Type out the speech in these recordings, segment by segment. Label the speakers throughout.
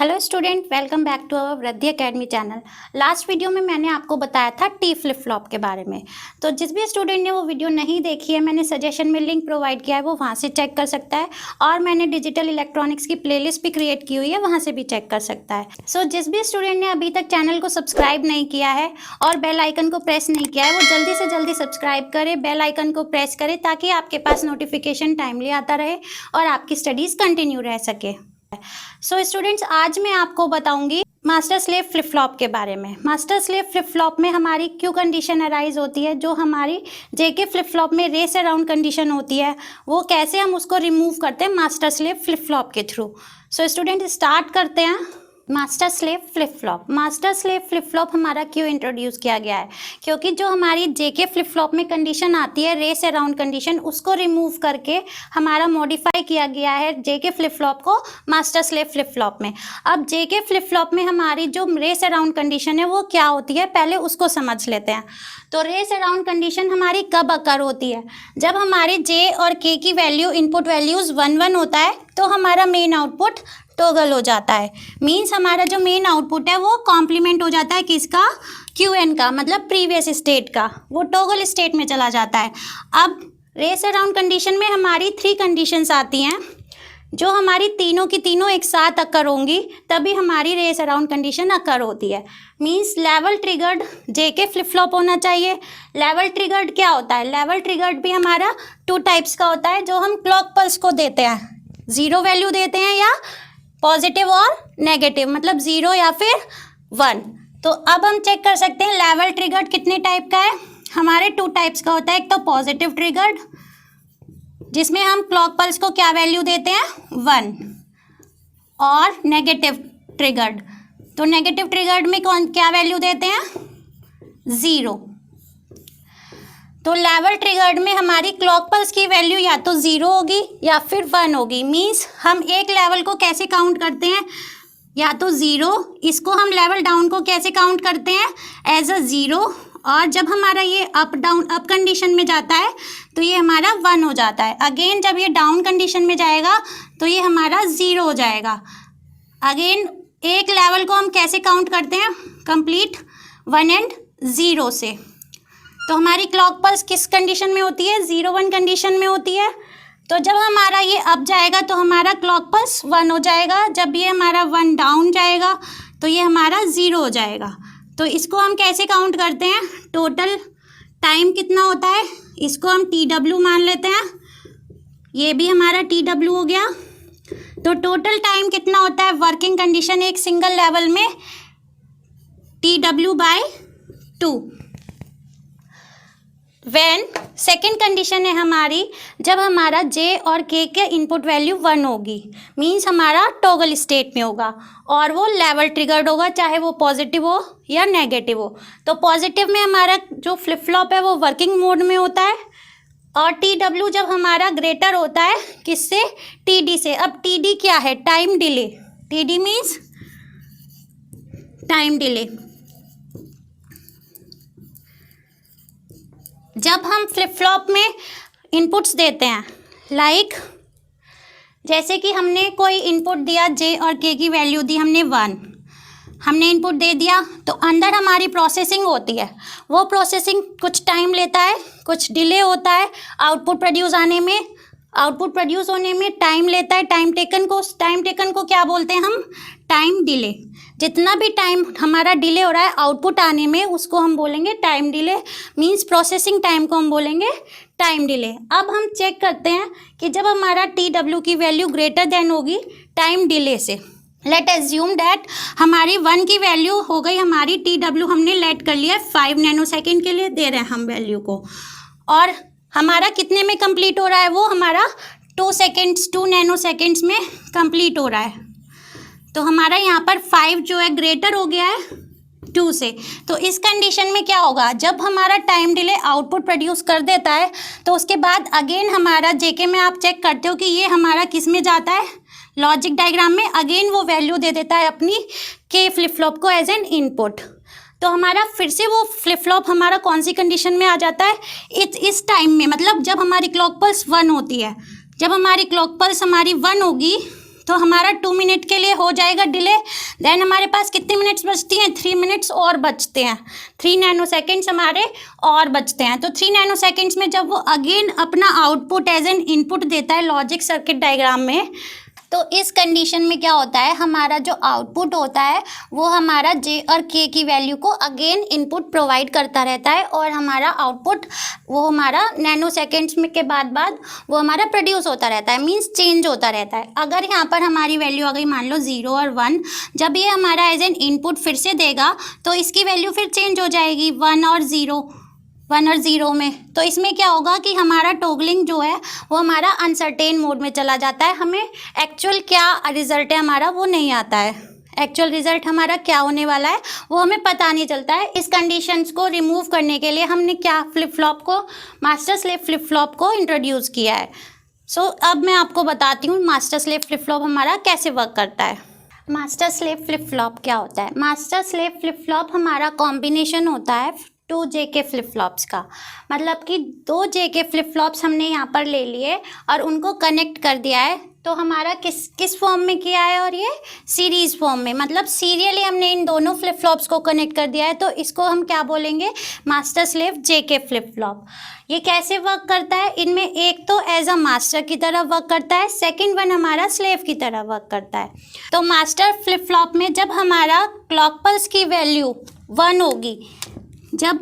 Speaker 1: Hello student, welcome back to our Vriddhi academy channel. Last video में मैंने आपको बताया था टी फ्लिप फ्लॉप के बारे में। तो जिस भी स्टूडेंट ने वो वीडियो नहीं देखी है, मैंने सजेशन में लिंक प्रोवाइड किया है, वो वहाँ से चेक कर सकता है। और मैंने डिजिटल इलेक्ट्रॉनिक्स की प्लेलिस्ट भी क्रिएट की हुई है, वहाँ से भी चेक कर सकता है। सो जिस भी स्टूडेंट ने अभी तक चैनल को सब्सक्राइब नहीं किया है और बेल आइकन को प्रेस नहीं किया है, वो जल्दी से जल्दी सब्सक्राइब करे, बेल आइकन को प्रेस करे, ताकि आपके पास नोटिफिकेशन टाइमली आता रहे और आपकी स्टडीज़ कंटिन्यू रह सके। सो स्टूडेंट्स, आज मैं आपको बताऊंगी मास्टर स्लेव फ्लिप फ्लॉप के बारे में। मास्टर स्लेव फ्लिप फ्लॉप में हमारी क्यों कंडीशन अराइज होती है, जो हमारी जेके फ्लिप फ्लॉप में रेस अराउंड कंडीशन होती है, वो कैसे हम उसको रिमूव करते हैं मास्टर स्लेव फ्लिप फ्लॉप के थ्रू। सो स्टूडेंट, स्टार्ट करते हैं। Master slave flip flop. Master slave flip flop हमारा क्यों इंट्रोड्यूस किया गया है? क्योंकि जो हमारी जेके फ्लिप फ्लॉप में कंडीशन आती है रेस अराउंड कंडीशन, उसको रिमूव करके हमारा मॉडिफाई किया गया है जेके फ्लिप फ्लॉप को मास्टर स्लेव फ्लिप फ्लॉप में। अब जेके फ्लिप फ्लॉप में हमारी जो रेस अराउंड कंडीशन है वो क्या होती है, पहले उसको समझ लेते हैं। तो रेस अराउंड कंडीशन हमारी कब अकर होती है? जब हमारे जे और के की वैल्यू इनपुट वैल्यूज़ 1 होता है तो हमारा मेन आउटपुट टॉगल हो जाता है। मीन्स हमारा जो मेन आउटपुट है वो कॉम्प्लीमेंट हो जाता है किसका? क्यूएन का, मतलब प्रीवियस स्टेट का, वो टॉगल स्टेट में चला जाता है। अब रेस अराउंड कंडीशन में हमारी 3 कंडीशंस आती हैं, जो हमारी तीनों की तीनों एक साथ अकर होंगी, तभी हमारी रेस अराउंड कंडीशन अकर होती है। Means level triggered JK flip flop होना चाहिए। लेवल ट्रिगर्ड क्या होता है? लेवल ट्रिगर्ड भी हमारा 2 टाइप्स का होता है, जो हम क्लॉक पल्स को देते हैं, 0 वैल्यू देते हैं या पॉजिटिव और नेगेटिव, मतलब 0 या फिर 1। तो अब हम चेक कर सकते हैं लेवल ट्रिगर्ड कितने टाइप का है। हमारे 2 टाइप्स का होता है। एक तो पॉजिटिव ट्रिगर्ड, जिसमें हम क्लॉक पल्स को क्या वैल्यू देते हैं? 1, और नेगेटिव ट्रिगर्ड। तो नेगेटिव ट्रिगर्ड में क्या वैल्यू देते हैं? 0। तो लेवल ट्रिगर्ड में हमारी क्लॉक पल्स की वैल्यू या तो 0 होगी या फिर 1 होगी। मीन्स हम एक लेवल को कैसे काउंट करते हैं? या तो 0, इसको हम लेवल डाउन को कैसे काउंट करते हैं? As a 0। और जब हमारा ये अप डाउन अप कंडीशन में जाता है तो ये हमारा 1 हो जाता है। अगेन जब ये डाउन कंडीशन में जाएगा तो ये हमारा 0 हो जाएगा। अगेन एक लेवल को हम कैसे काउंट करते हैं? कंप्लीट 1 एंड 0 से। तो हमारी क्लॉक पल्स किस कंडीशन में होती है? 0-1 कंडीशन में होती है। तो जब हमारा ये अप जाएगा तो हमारा क्लॉक पल्स 1 हो जाएगा। जब ये हमारा 1 डाउन जाएगा तो ये हमारा 0 हो जाएगा। तो इसको हम कैसे काउंट करते हैं? टोटल टाइम कितना होता है, इसको हम TW मान लेते हैं। ये भी हमारा TW हो गया। तो टोटल टाइम कितना होता है वर्किंग कंडीशन एक सिंगल लेवल में? TW/2। वैन सेकेंड कंडीशन है हमारी, जब हमारा जे और के इनपुट वैल्यू 1 होगी, मीन्स हमारा टॉगल स्टेट में होगा और वो लेवल ट्रिगर्ड होगा, चाहे वो पॉजिटिव हो या नेगेटिव हो। तो पॉजिटिव में हमारा जो फ्लिप फ्लॉप है वो वर्किंग मोड में होता है, और TW जब हमारा ग्रेटर होता है किससे? TD से। अब TD क्या है? Time delay. TD means time delay. जब हम फ्लिप फ्लॉप में इनपुट्स देते हैं, लाइक जैसे कि हमने कोई इनपुट दिया, जे और के की वैल्यू दी हमने 1, हमने इनपुट दे दिया, तो अंदर हमारी प्रोसेसिंग होती है। वो प्रोसेसिंग कुछ टाइम लेता है, कुछ डिले होता है आउटपुट प्रोड्यूस आने में। आउटपुट प्रोड्यूस होने में टाइम लेता है। टाइम टेकन को क्या बोलते हैं हम? Time delay. जितना भी टाइम हमारा डिले हो रहा है आउटपुट आने में, उसको हम बोलेंगे time delay. Means processing time को हम बोलेंगे टाइम डिले। अब हम चेक करते हैं कि जब हमारा TW की वैल्यू ग्रेटर देन होगी टाइम डिले से, लेट एज्यूम डैट हमारी 1 की वैल्यू हो गई, हमारी TW हमने लेट कर लिया 5 नैनोसेकेंड के लिए दे रहे हैं हम वैल्यू को, और हमारा कितने में कंप्लीट हो रहा है? वो हमारा 2 नैनोसेकेंड्स में कंप्लीट हो रहा है। तो हमारा यहाँ पर 5 जो है ग्रेटर हो गया है 2 से। तो इस कंडीशन में क्या होगा? जब हमारा टाइम डिले आउटपुट प्रोड्यूस कर देता है तो उसके बाद अगेन हमारा जेके में आप चेक करते हो कि ये हमारा किस में जाता है? लॉजिक डायग्राम में। अगेन वो वैल्यू दे देता है अपनी के फ्लिप फ्लॉप को एज एन इनपुट। तो हमारा फिर से वो फ्लिप फ्लॉप हमारा कौन सी कंडीशन में आ जाता है? इस टाइम में, मतलब जब हमारी क्लॉक पल्स 1 होती है, जब हमारी क्लॉक पल्स हमारी 1 होगी, तो हमारा 2 मिनट के लिए हो जाएगा डिले। देन हमारे पास कितनी मिनट्स बचती हैं, 3 मिनट्स और बचते हैं, 3 नैनो सेकेंड्स हमारे और बचते हैं। तो 3 नैनो सेकेंड्स में जब वो अगेन अपना आउटपुट एज एन इनपुट देता है लॉजिक सर्किट डायग्राम में, तो इस कंडीशन में क्या होता है, हमारा जो आउटपुट होता है वो हमारा जे और के की वैल्यू को अगेन इनपुट प्रोवाइड करता रहता है, और हमारा आउटपुट वो हमारा नैनो सेकेंड्स में के बाद वो हमारा प्रोड्यूस होता रहता है, मींस चेंज होता रहता है। अगर यहाँ पर हमारी वैल्यू आ गई मान लो 0 और 1, जब ये हमारा एज एन इनपुट फिर से देगा तो इसकी वैल्यू फिर चेंज हो जाएगी 1 और 0 में। तो इसमें क्या होगा कि हमारा टॉगलिंग जो है वो हमारा अनसर्टेन मोड में चला जाता है, हमें एक्चुअल क्या रिजल्ट है हमारा वो नहीं आता है, एक्चुअल रिजल्ट हमारा क्या होने वाला है वो हमें पता नहीं चलता है। इस कंडीशंस को रिमूव करने के लिए हमने क्या फ्लिप फ्लॉप को, मास्टर स्लेव फ्लिप फ्लॉप को इंट्रोड्यूस किया है। सो अब मैं आपको बताती हूँ मास्टर स्लेव फ्लिप फ्लॉप हमारा कैसे वर्क करता है। मास्टर स्लेव फ्लिप फ्लॉप क्या होता है, मास्टर स्लेव फ्लिप फ्लॉप हमारा कॉम्बिनेशन होता है 2 JK फ्लिप फ्लॉप्स का, मतलब कि 2 JK फ्लिप फ्लॉप्स हमने यहाँ पर ले लिए और उनको कनेक्ट कर दिया है। तो हमारा किस फॉर्म में किया है, और ये सीरीज़ फॉर्म में, मतलब सीरियली हमने इन दोनों फ्लिप फ्लॉप्स को कनेक्ट कर दिया है। तो इसको हम क्या बोलेंगे, master slave JK flip flop. ये कैसे वर्क करता है, इनमें एक तो एज अ मास्टर की तरह वर्क करता है, सेकंड वन हमारा स्लेव की तरह वर्क करता है। तो मास्टर फ्लिप फ्लॉप में जब हमारा क्लॉक पल्स की वैल्यू 1 होगी, जब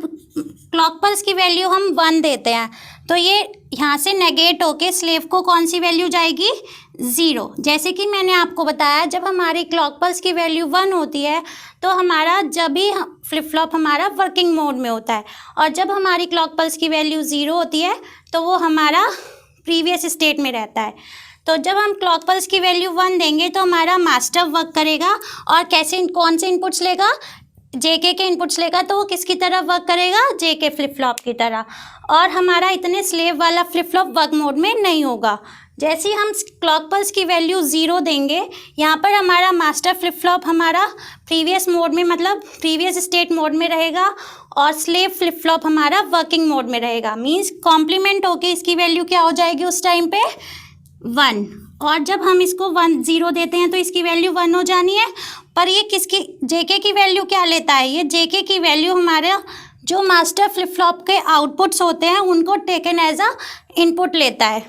Speaker 1: क्लॉक पल्स की वैल्यू हम 1 देते हैं तो ये यहाँ से नेगेट होके स्लेव को कौन सी वैल्यू जाएगी, 0। जैसे कि मैंने आपको बताया जब हमारी क्लॉक पल्स की वैल्यू 1 होती है तो हमारा जब भी फ्लिप फ्लॉप हमारा वर्किंग मोड में होता है, और जब हमारी क्लॉक पल्स की वैल्यू 0 होती है तो वो हमारा प्रीवियस स्टेट में रहता है। तो जब हम क्लॉक पल्स की वैल्यू 1 देंगे तो हमारा मास्टर वर्क करेगा, और कैसे, कौन से इनपुट्स लेगा, JK के इनपुट्स लेगा। तो वो किसकी तरह वर्क करेगा, JK फ्लिप फ्लॉप की तरह, और हमारा इतने स्लेव वाला फ्लिप फ्लॉप वर्क मोड में नहीं होगा। जैसे ही हम क्लॉक पल्स की वैल्यू 0 देंगे, यहाँ पर हमारा मास्टर फ्लिप फ्लॉप हमारा प्रीवियस मोड में, मतलब प्रीवियस स्टेट मोड में रहेगा, और स्लेव फ्लिप फ्लॉप हमारा वर्किंग मोड में रहेगा। मींस कॉम्प्लीमेंट होके इसकी वैल्यू क्या हो जाएगी उस टाइम पे, 1। और जब हम इसको 0 देते हैं तो इसकी वैल्यू 1 हो जानी है। पर ये किसकी, JK की वैल्यू क्या लेता है, ये JK की वैल्यू हमारा जो मास्टर फ्लिप फ्लॉप के आउटपुट्स होते हैं उनको टेकन एज अ इनपुट लेता है।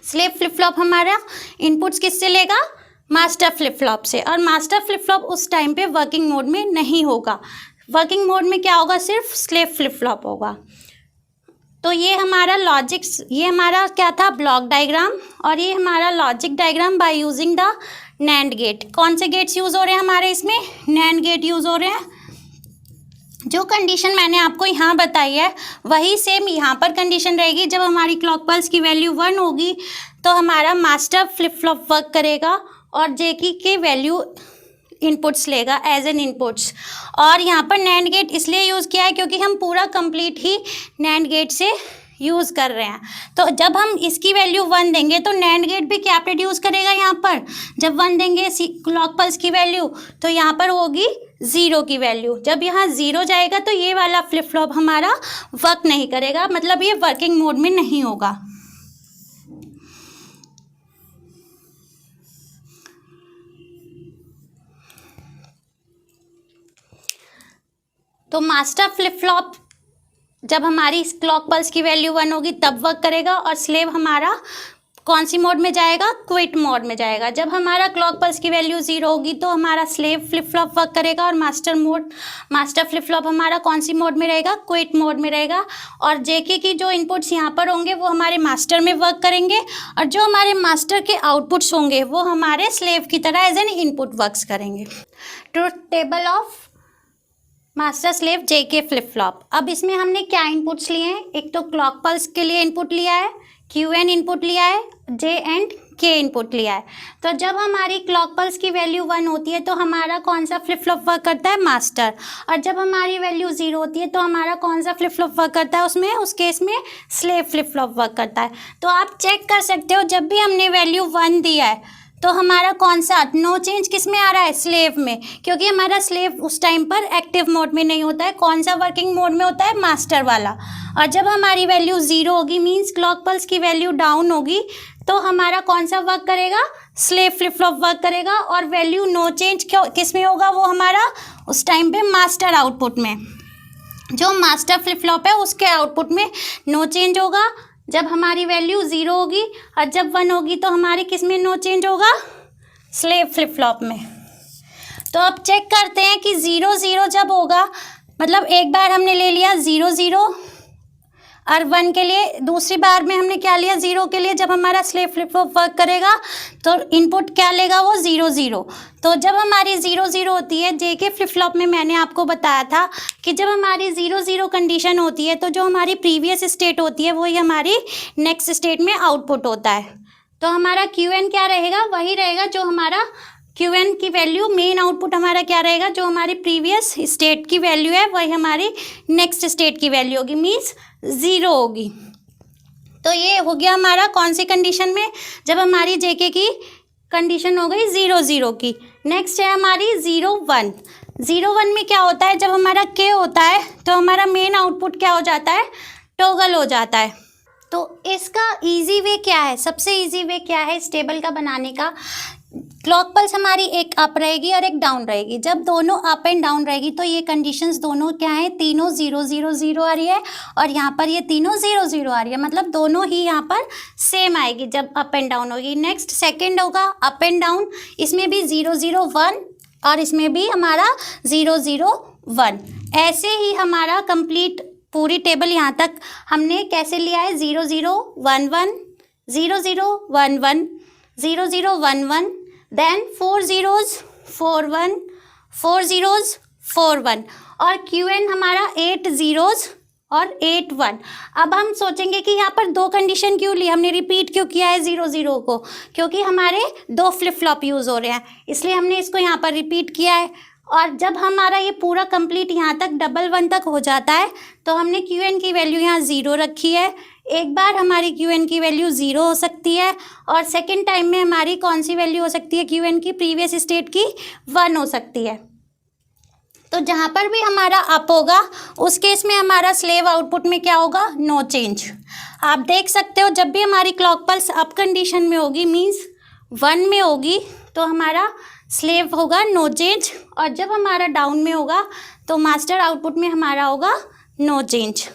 Speaker 1: स्लेव फ्लिप फ्लॉप हमारा इनपुट्स किससे लेगा, मास्टर फ्लिप फ्लॉप से, और मास्टर फ्लिप फ्लॉप उस टाइम पे वर्किंग मोड में नहीं होगा। वर्किंग मोड में क्या होगा, सिर्फ स्लेव फ्लिप फ्लॉप होगा। तो ये हमारा लॉजिक्स, ये हमारा क्या था, ब्लॉक डायग्राम, और ये हमारा logic diagram by using the NAND gate. कौन से गेट्स यूज़ हो रहे हैं हमारे इसमें, नैंड गेट यूज़ हो रहे हैं। जो कंडीशन मैंने आपको यहाँ बताई है वही सेम यहाँ पर कंडीशन रहेगी। जब हमारी क्लॉक पल्स की वैल्यू 1 होगी तो हमारा मास्टर फ्लिप फ्लॉप वर्क करेगा, और JK की वैल्यू इनपुट्स लेगा एज एन इनपुट्स। और यहाँ पर नैंड गेट इसलिए यूज़ किया है क्योंकि हम पूरा कंप्लीट ही नैंड गेट से यूज़ कर रहे हैं। तो जब हम इसकी वैल्यू 1 देंगे तो नैंड गेट भी क्या प्रोड्यूस करेगा, यहाँ पर जब 1 देंगे क्लॉक पल्स की वैल्यू तो यहाँ पर होगी 0 की वैल्यू। जब यहाँ 0 जाएगा तो ये वाला फ्लिप फ्लॉप हमारा वर्क नहीं करेगा, मतलब ये वर्किंग मोड में नहीं होगा। तो मास्टर फ्लिप फ्लॉप जब हमारी क्लॉक पल्स की वैल्यू 1 होगी तब वर्क करेगा, और स्लेव हमारा कौन सी मोड में जाएगा, क्विट मोड में जाएगा। जब हमारा क्लॉक पल्स की वैल्यू 0 होगी तो हमारा स्लेव फ्लिप फ्लॉप वर्क करेगा, और मास्टर फ्लिप फ्लॉप हमारा कौन सी मोड में रहेगा, क्विट मोड में रहेगा। और JK की जो इनपुट्स यहाँ पर होंगे वो हमारे मास्टर में वर्क करेंगे, और जो हमारे मास्टर के आउटपुट्स होंगे वो हमारे स्लेव की तरह एज एन इनपुट वर्क्स करेंगे। Truth table of master slave JK flip flop. अब इसमें हमने क्या इनपुट्स लिए हैं, एक तो क्लॉक पल्स के लिए इनपुट लिया है, QN इनपुट लिया है, J एंड K इनपुट लिया है। तो जब हमारी क्लॉक पल्स की वैल्यू 1 होती है तो हमारा कौन सा फ्लिप फ्लॉप वर्क करता है, मास्टर। और जब हमारी वैल्यू 0 होती है तो हमारा कौन सा फ्लिप फ्लॉप वर्क करता है, उसमें उस केस में स्लेव फ्लिप फ्लॉप वर्क करता है। तो आप चेक कर सकते हो जब भी हमने वैल्यू 1 दिया है तो हमारा कौन सा नो चेंज किस में आ रहा है, स्लेव में, क्योंकि हमारा स्लेव उस टाइम पर एक्टिव मोड में नहीं होता है। कौन सा वर्किंग मोड में होता है, मास्टर वाला। और जब हमारी वैल्यू 0 होगी मींस क्लॉक पल्स की वैल्यू डाउन होगी तो हमारा कौन सा वर्क करेगा, स्लेव फ्लिप फ्लॉप वर्क करेगा। और वैल्यू नो चेंज किस में होगा, वो हमारा उस टाइम पे मास्टर आउटपुट में, जो मास्टर फ्लिप फ्लॉप है उसके आउटपुट में नो चेंज होगा जब हमारी वैल्यू 0 होगी, और जब 1 होगी तो हमारी किस में नो चेंज होगा, स्लेव फ्लिप फ्लॉप में। तो अब चेक करते हैं कि 0 0 जब होगा, मतलब एक बार हमने ले लिया 0 0 और 1 के लिए, दूसरी बार में हमने क्या लिया 0 के लिए। जब हमारा स्लेव फ्लिप फ्लॉप वर्क करेगा तो इनपुट क्या लेगा, वो 0 0। तो जब हमारी 0 0 होती है, जेके फ्लिप फ्लॉप में मैंने आपको बताया था कि जब हमारी 0 0 कंडीशन होती है तो जो हमारी प्रीवियस स्टेट होती है वही हमारी नेक्स्ट स्टेट में आउटपुट होता है। तो हमारा QN क्या रहेगा, वही रहेगा जो हमारा QN की वैल्यू, मेन आउटपुट हमारा क्या रहेगा, जो हमारी प्रीवियस स्टेट की वैल्यू है वही हमारी नेक्स्ट स्टेट की वैल्यू होगी, मीन्स 0 होगी। तो ये हो गया हमारा कौन सी कंडीशन में, जब हमारी जेके की कंडीशन हो गई 0 0 की। नेक्स्ट है हमारी 0 1। 0 1 में क्या होता है, जब हमारा K होता है तो हमारा मेन आउटपुट क्या हो जाता है, टॉगल हो जाता है। तो इसका इजी वे क्या है, सबसे इजी वे क्या है इस टेबल का बनाने का, क्लॉक पल्स हमारी एक अप रहेगी और एक डाउन रहेगी। जब दोनों अप एंड डाउन रहेगी तो ये कंडीशंस दोनों क्या है, तीनों 0 0 0 आ रही है और यहाँ पर ये तीनों 0 0 आ रही है, मतलब दोनों ही यहाँ पर सेम आएगी जब अप एंड डाउन होगी। नेक्स्ट सेकंड होगा अप एंड डाउन, इसमें भी 0 0 1 और इसमें भी हमारा 0 0 1। ऐसे ही हमारा कंप्लीट पूरी टेबल यहाँ तक हमने कैसे लिया है, 0 0 1 1 0 0 1 1 0 0 1 1, देन 4 zeros 4 1 4 zeros 4 1, और QN हमारा 8 zeros और 8 1। अब हम सोचेंगे कि यहाँ पर दो कंडीशन क्यों ली, हमने रिपीट क्यों किया है 0 0 को, क्योंकि हमारे दो फ्लिप फ्लॉप यूज़ हो रहे हैं, इसलिए हमने इसको यहाँ पर रिपीट किया है। और जब हमारा ये पूरा कंप्लीट यहाँ तक डबल 1 तक हो जाता है तो हमने QN की वैल्यू यहाँ 0 रखी है। एक बार हमारी QN की वैल्यू 0 हो सकती है और सेकंड टाइम में हमारी कौन सी वैल्यू हो सकती है, QN की प्रीवियस स्टेट की 1 हो सकती है। तो जहाँ पर भी हमारा अप होगा उस केस में हमारा स्लेव आउटपुट में क्या होगा, नो चेंज। आप देख सकते हो जब भी हमारी क्लॉक पल्स अप कंडीशन में होगी, मीन्स 1 में होगी, तो हमारा स्लेव होगा नो चेंज, और जब हमारा डाउन में होगा तो मास्टर आउटपुट में हमारा होगा नो चेंज।